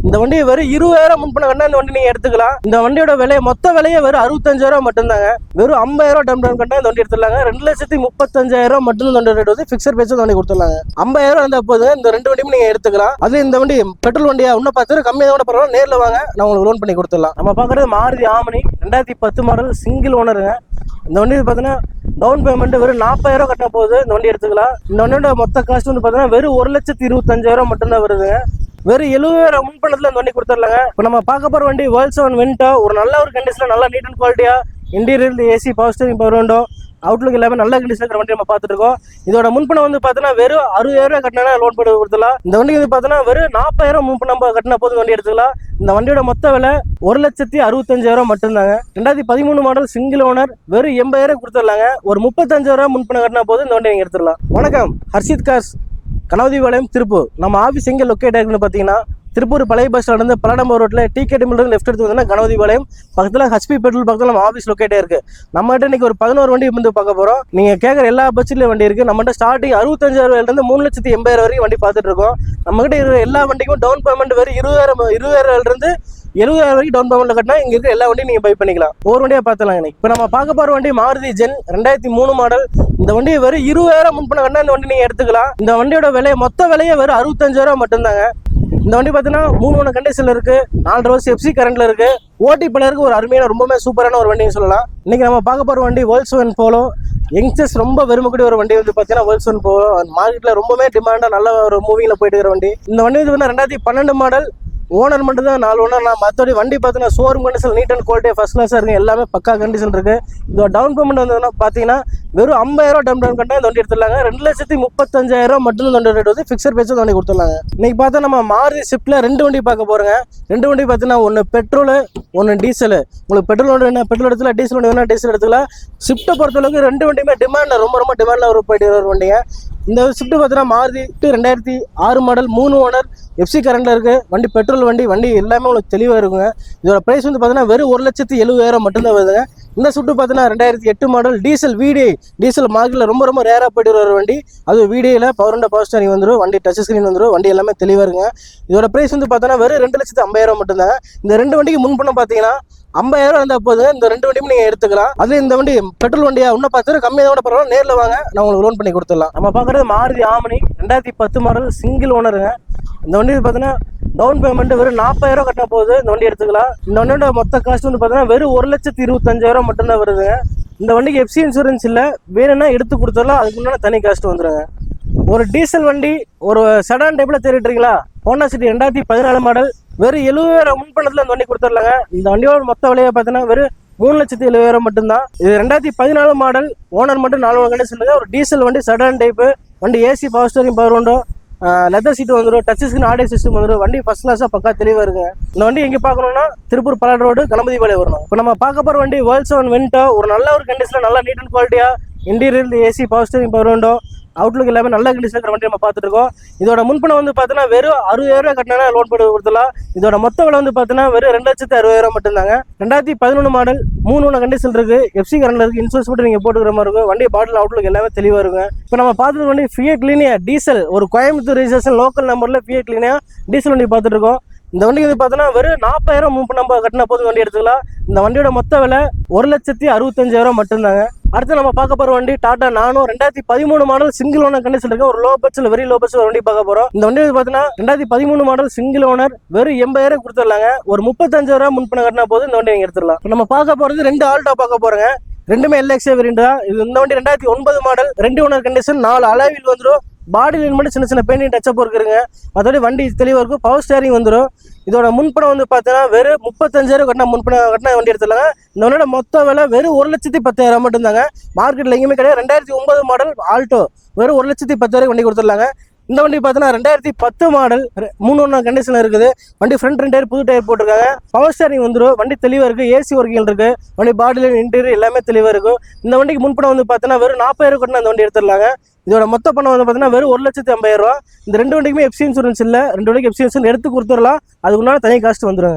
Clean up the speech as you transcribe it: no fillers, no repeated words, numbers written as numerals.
இந்த வண்டி வெறும் 20,000 முன்பணம் கட்டினா இந்த வண்டி நீங்க எடுத்துக்கலாம். இந்த வண்டியோட விலை மொத்த விலையே வெறும் 65,000 மட்டும்தாங்க. வெறும் 50,000 டவுன் பேமெண்ட் கட்டினா இந்த வண்டி எடுத்துடலாங்க. 2,35,000 மட்டும் இந்த வண்டி ரேட் வந்து பிக்சர் பேஸ் வண்டி கொடுத்துடலாங்க. 50,000 இருந்தா போதுங்க, இந்த ரெண்டு வண்டியும் நீங்க எடுத்துக்கலாம். அது இந்த வண்டி பெட்ரோல் வண்டியா இன்னும் 10,000 கம்மியாக கூட பரவாயில்ல, நேரில் வாங்க நான் உங்களுக்கு லோன் பண்ணி கொடுத்துடலாம். நம்ம பார்க்குறது மாருதி ஆமினி 2010 மாடல் சிங்கிள் ஓனருங்க. இந்த வண்டி பார்த்தீங்கன்னா டவுன் பேமெண்ட் வெறும் 40,000 கட்ட போகுது. இந்த வண்டி எடுத்துக்கலாம். இந்த வண்டியோட மொத்த காஸ்ட் வந்து பார்த்தீங்கன்னா வெறும் 1,25,000 மட்டும்தான் வருதுங்க. வெறும் 70,000 முன்பணத்தில் இந்த வண்டி கொடுத்துடலாங்க. இப்போ நம்ம பார்க்க போகிற வண்டி வேர்ல்ட் 7 வென்டோ, ஒரு நல்ல ஒரு கண்டிஷனில் நல்லா நீட் அண்ட் குவாலிட்டியா interior AC power steering power window Outlook எல்லாமே நல்ல கண்டிஷன் இருக்கிற வண்டி நம்ம பார்த்துட்டு இருக்கோம். இதோட முன்பணம் வந்து பார்த்தீங்கன்னா வெறும் 60,000 கட்டினா லோன் பண்ணி கொடுத்துலாம். இந்த வண்டி வந்து பார்த்தீங்கன்னா வெறும் 40,000 முன்பணம் கட்டின போது வண்டி எடுத்துக்கலாம். இந்த வண்டியோட மொத்த விலை 1,65,000 மட்டும்தாங்க. 2013 மாடல் சிங்கிள் ஓனர், வெறும் 80,000 கொடுத்துடலாங்க. ஒரு 35,000 முன்பணம் கட்டினா போது இந்த வண்டி நீங்கள் எடுத்துடலாம். வணக்கம், ஹர்ஷித் கார்ஸ், கனவதிபாளையம், திருப்பூர். நம்ம ஆஃபீஸ் எங்கே லொக்கேட் ஆகிருக்குன்னு பார்த்தீங்கன்னா திருப்பூர் பழைய பஸ் ஸ்டாண்ட் பல்லடம்பூர் ரோட்டில் டிகே டெம்பிள் லெஃப்ட் எடுத்து வந்தோம்னா கனவதிபாளையம் பக்கத்தில் ஹச்பி பெட்ரோல் பக்கத்தில் நம்ம ஆஃபீஸ் லொக்கேட்டே இருக்குது. நம்மகிட்ட இன்னைக்கு ஒரு 11 வண்டி வந்து பார்க்க போகிறோம். நீங்கள் கேட்குற எல்லா பட்ஜெட்லேயும் வண்டி இருக்குது. நம்மகிட்ட ஸ்டார்டிங் 65,000 3,80,000 வரைக்கும் வண்டி பார்த்துட்டு இருக்கோம். நம்மகிட்ட இருக்கிற எல்லா வண்டிக்கும் டவுன் பேமெண்ட் வெறும் 20,000 70,000 வரைக்கும் டவுன் பேமெண்ட்ல கட்டினா இங்க இருக்க எல்லா வண்டியும் நீங்க பை பண்ணிக்கலாம். ஒரு வண்டியா பார்த்தலாம். இன்னைக்கு இப்போ நம்ம பார்க்க போற வண்டி மாருதி ஜென் 2003 மாடல். இந்த வண்டி வெறும் 20,000 முன்பணம் கட்டினா இந்த வண்டி நீங்க எடுத்துக்கலாம். இந்த வண்டியோட விலை மொத்த விலையே வெறும் 65,000 மட்டும்தாங்க. இந்த வண்டி பார்த்தீங்கன்னா 3 கண்டிஷன்ல இருக்கு. 4 வருஷம் எஃப்சி கரண்ட்ல இருக்கு. ஓட்டி பலருக்கு ஒரு அருமையான ரொம்பவே சூப்பரான ஒரு வண்டின்னு சொல்லலாம். இன்னைக்கு நம்ம பார்க்க போற வண்டி வேர்ல்ட் 7 போலோ. யங்ஸ்டர்ஸ் ரொம்ப விரும்பக்கூடிய ஒரு வண்டி வந்து பார்த்தீங்கன்னா வேர்ல்ட் 7 போலோ. மார்க்கெட்ல ரொம்பவே டிமாண்டா நல்ல ஒரு மூவிங்ல போயிட்டு இருக்கிற வண்டி. இந்த வண்டி வந்து 2012 மாடல். ஓனர் மட்டும் தான் 4 ஓனர். நான் மற்றபடி வண்டி பார்த்தீங்கன்னா showroom condition neat and quality first கிளாஸாக இருக்குது. எல்லாமே பக்கா கண்டிஷன் இருக்குது. இதோட டவுன் பேமெண்ட் வந்து பார்த்தீங்கன்னா வெறும் 50,000 டவுன் பேமெண்ட் கட்டினா இந்த வண்டி எடுத்துடலாங்க. 2,35,000 மட்டும் இந்த வண்டி ரேட் வந்து பிக்சர் பேஸ் வண்டி கொடுத்துடலாங்க. இன்னைக்கு பார்த்தா நம்ம மாருதி ஸ்விஃப்ட்ல 2 வண்டி பார்க்க போகிறோங்க. 2 வண்டி பார்த்தீங்கன்னா ஒன்று பெட்ரோலு, ஒன்று டீசல். உங்களுக்கு பெட்ரோல் வண்டி வேணா பெட்ரோல் எடுத்துக்கலாம், டீசல் வண்டி வேணா டீசல் எடுத்துக்கலாம். ஸ்விஃப்ட்டை பொறுத்தளவுக்கு 2 வண்டியுமே டிமாண்டில் ரொம்ப டிமாண்டில் ஒரு போயிட்டு வர வண்டிங்க. இந்த ஸ்விஃப்ட் பார்த்தீங்கன்னா மாருதி 2006 மாடல் 3 ஓனர் எஃப்சி கரண்ட்ல இருக்கு. வண்டி பெட்ரோல் வண்டி எல்லாமே உங்களுக்கு தெளிவாக இருக்குங்க. இதோட பிரைஸ் வந்து பார்த்தீங்கன்னா வெறும் 1,70,000 மட்டும்தான் வருதுங்க. இந்த ஸ்விஃப்ட் பார்த்தீங்கன்னா 2008 மாடல் டீசல் VDI. டீசல் மார்க்கெட்டில் ரொம்ப ரேராக போயிட்டு வர வண்டி. அது VDIயில் பவர் ஸ்டீரிங் வந்துடும். வண்டி டச் ஸ்க்ரீன் வந்துடும். வண்டி எல்லாமே தெளிவாக இருக்குங்க. இதோட பிரைஸ் வந்து பார்த்தீங்கன்னா வெறும் 2,50,000 மட்டும்தாங்க. இந்த 2 வண்டிக்கு முன்பணம் பார்த்தீங்கன்னா 50,000 இருந்தால் போதுங்க, இந்த 2 வண்டியும் நீங்கள் எடுத்துக்கலாம். அது இந்த வண்டி பெட்ரோல் வண்டியா இன்னும் 10,000 கம்மியாக கூட பரவாயில்ல, நேரில் வாங்க நான் உங்களுக்கு லோன் பண்ணி கொடுத்துடலாம். நம்ம பார்க்குறது மாருதி ஆமினி 2010 மாடல் சிங்கிள் ஓனருங்க. இந்த வண்டி பார்த்தீங்கன்னா டவுன் பேமெண்ட் வெறும் 40,000 கட்டினா போகுது. இந்த வண்டி எடுத்துக்கலாம். இந்த வண்டியோட மொத்த காஸ்ட் வந்து பார்த்தீங்கன்னா வெறும் 1,25,000 மட்டும்தான் வருதுங்க. இந்த வண்டிக்கு எஃப்சி இன்சூரன்ஸ் இல்லை, வேணும்னா எடுத்து கொடுத்துடலாம். அதுக்கு முன்னாடி தனி காஸ்ட் வந்துடுங்க. ஒரு டீசல் வண்டி ஒரு செடான் டைப்ல தேடிட்டுறீங்களா? ஹோண்டா சிட்டி 2014 மாடல் வெறும் 70,000 முன்பணத்தில் இந்த வண்டி கொடுத்துடலாங்க. இந்த வண்டியோட மொத்த விலையை பார்த்தீங்கன்னா வெறும் 3,70,000 மட்டும்தான். இது 2014 மாடல். ஓனர் மட்டும் 4 கண்டிஷன். ஒரு டீசல் வண்டி செடான் டைப்பு. வண்டி AC power steering power window, leather seat வந்துடும், டச் ஸ்கிரீன் ஆடியோ சிஸ்டம் வந்துடும். வண்டி ஃபர்ஸ்ட் கிளாஸாக பக்கா தெளிவாக இருக்குங்க. இந்த வண்டி எங்கே பார்க்கணும்னா திருப்பூர் பல்லடம் ரோடு கணபதிபாளையம் வரணும். இப்போ நம்ம பார்க்க போகிற வண்டி வேர்ல்ட் 7 வென்டோ, ஒரு நல்ல ஒரு கண்டிஷனில் நல்லா நீட் அண்ட் குவாலிட்டியா interior AC power steering power window Outlook எல்லாமே நல்ல கண்டிஷன் இருக்கிற வண்டி நம்ம பார்த்துட்டு இருக்கோம். இதோட முன்பணம் வந்து பார்த்தீங்கன்னா வெறும் 60,000 கட்டினா லோன் பண்ணி கொடுத்துலாம். இதோட மொத்த விலை வந்து பார்த்தீங்கன்னா வெறும் 2,60,000 மட்டும்தாங்க. 2011 மாடல் 3 கண்டிஷன் இருக்கு. எஃப்சி கரண்ட்ல இருக்கு. இன்சூரன்ஸ் மட்டும் நீங்கள் போட்டுக்கிற மாதிரி இருக்கும். வண்டி பாட்டில் அவுட்லுக் எல்லாமே தெளிவாக இருக்கும். இப்போ நம்ம பார்த்துட்டு வண்டி ஃபியட் லினியா டீசல், ஒரு கோயம்புத்தூர் ரிஜிஸ்ட்ரேஷன் லோக்கல் நம்பர்ல ஃபியட் லினியா டீசல் வண்டி பார்த்துட்டு இருக்கோம். இந்த வண்டிக்கு வந்து பார்த்தீங்கன்னா வெறும் 40,000 முன்பணம் கட்டின போது வண்டி எடுத்துக்கலாம். இந்த வண்டியோட மொத்த விலை 1,65,000 மட்டும்தாங்க. அடுத்து நம்ம பார்க்க போற வண்டி டாடா நானோ 2013 மாடல் சிங்கிள் ஓனர் கண்டிஷன் இருக்கு. ஒரு லோ பட்ஜெட்ல வெரி லோ பட்ஜெட் வண்டி பார்க்க போறோம். இந்த வண்டி பார்த்தீங்கன்னா 2013 மாடல் சிங்கிள் ஓனர் வெறும் 80,000 கொடுத்துடலாங்க. ஒரு 35,000 முன்பணம் கட்டினா போது இந்த வண்டி நீங்க எடுத்துடலாம். நம்ம பார்க்க போறது 2 ஆல்டோ பார்க்க போறோங்க. ரெண்டுமே LXA வேரியன்ட் தான். இந்த வண்டி 2009 மாடல் 2 ஓனர் கண்டிஷன், 4 அலாவில் வந்துடும். பாடி லைன் மட்டும் சின்ன பெயிண்டிங் டச்சப் இருக்குங்க. மற்றபடி வண்டி தெளிவாக இருக்கும். பவர் ஸ்டேரிங் வந்துடும். இதோட முன்பணம் வந்து பார்த்தீங்கன்னா வெறும் 35,000 கட்டினா முன்பணம் கட்டினா வண்டி எடுத்துடலாங்க. இந்த வண்டியோட மொத்த விலை வெறும் 1,10,000 மட்டும்தாங்க. மார்க்கெட்டில் எங்கேயுமே கிடையாது. 2009 மாடல் ஆல்டோ வெறும் 1,10,000 வண்டி கொடுத்துடலாங்க. இந்த வண்டி பார்த்தீங்கன்னா 2010 மாடல் 3 கண்டிஷனில் இருக்குது. வண்டி ஃப்ரண்ட் 2 டயர் புது டயர் போட்டிருக்காங்க. பவர் ஸ்டேரிங் வந்துடும். வண்டி தெளிவாக இருக்குது. ஏசி ஒர்க்கிங் இருக்குது. வண்டி பாடியில் இன்டீரியர் எல்லாமே தெளிவாக இருக்கும். இந்த வண்டிக்கு முன்பணம் வந்து பார்த்தீங்கன்னா வெறும் 40,000 கட்டினா அந்த வண்டி எடுத்துடலாங்க. இதோட மொத்த பணம் வந்து பார்த்தீங்கன்னா வெறும் 1,50,000. இந்த 2 வண்டிக்குமே எஃப்சி இன்சூரன்ஸ் இல்லை. 2 வண்டிக்கு எஃப்சி இன்சூரன்ஸ் எடுத்து கொடுத்துடலாம். அதுக்கு முன்னாடி தனி காஸ்ட் வந்துடுங்க.